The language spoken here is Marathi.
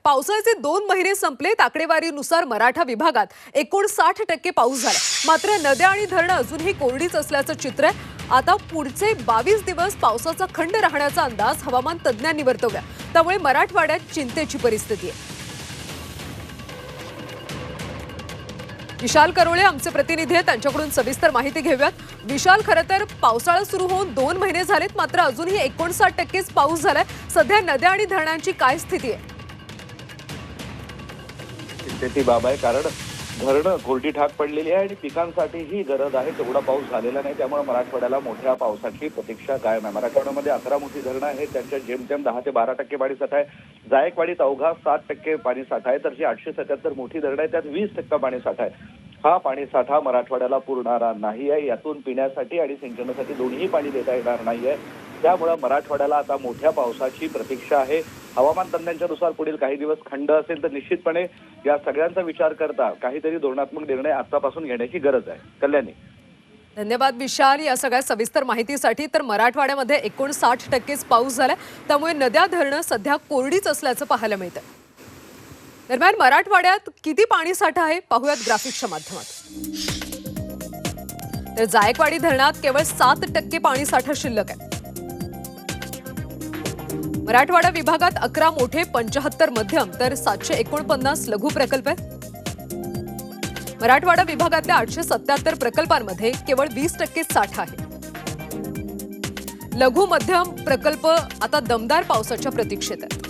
पावसाचे 2 महिने संपलेत. आकडेवारीनुसार मराठा विभागात 59% पाऊस झाला. मात्र नद्या आणि धरणं अजूनही कोरडीच असल्याचं चित्र आहे. आता पुढचे 22 दिवस पावसाचा खंड राहण्याचा अंदाज हवामान तज्ज्ञांनी वर्तवला. त्यामुळे मराठवाड्यात चिंतेची परिस्थिती आहे. विशाल करोळे आमचे प्रतिनिधी आहेत, त्यांच्याकडून सविस्तर माहिती घेऊयात. विशाल, खरं तर पावसाळा सुरू होऊन 2 महिने झालेत, मात्र अजूनही 59%च पाऊस झालाय. सध्या नद्या आणि धरणांची काय स्थिती आहे? चिंतेची बाब आहे, कारण धरणं कोरडी ठाक पडलेली आहे आणि पिकांसाठीही गरज आहे तेवढा पाऊस झालेला नाही. त्यामुळे मराठवाड्याला मोठ्या पावसाची प्रतीक्षा कायम आहे. मराठवाड्यामध्ये 11 मोठी धरणं आहेत, त्यांच्या जेमतेम 10 ते 12% पाणीसाठा आहे. जायकवाडीत अवघा 7% पाणीसाठा आहे, तर जी 877 मोठी धरणं आहे त्यात 20% पाणीसाठा आहे. हा पाणीसाठा मराठवाड्याला पुरणारा नाही आहे. यातून पिण्यासाठी आणि सिंचनासाठी दोन्ही पाणी देता येणार नाही आहे. त्यामुळे मराठवाड्याला आता मोठ्या पावसाची प्रतीक्षा आहे. हवामान तज्ज्ञांच्यानुसार पुढील काही दिवस खंड असेल तर निश्चितपणे या सगळ्यांचा विचार करता काहीतरी धोरणात्मक निर्णय आतापासून घेण्याची गरज आहे. कल्याणी, धन्यवाद विशाल या सगळ्या सविस्तर माहितीसाठी. तर मराठवाड्यामध्ये 59%च पाऊस झालाय, त्यामुळे नद्या धरणं सध्या कोरडीच असल्याचं पाहायला मिळतं. दरम्यान मराठवाड्यात किती पाणीसाठा आहे पाहूयात ग्राफिक्सच्या माध्यमातून. तर जायकवाडी धरणात केवळ 7% पाणीसाठा शिल्लक आहे. मराठवाडा विभागात 11 मोठे, 75 मध्यम तर 749 लघु प्रकल्प आहेत. मराठवाडा विभागातल्या 877 प्रकल्पांमध्ये केवळ 20% साठा आहे. लघु मध्यम प्रकल्प आता दमदार पावसाच्या प्रतीक्षेत आहेत.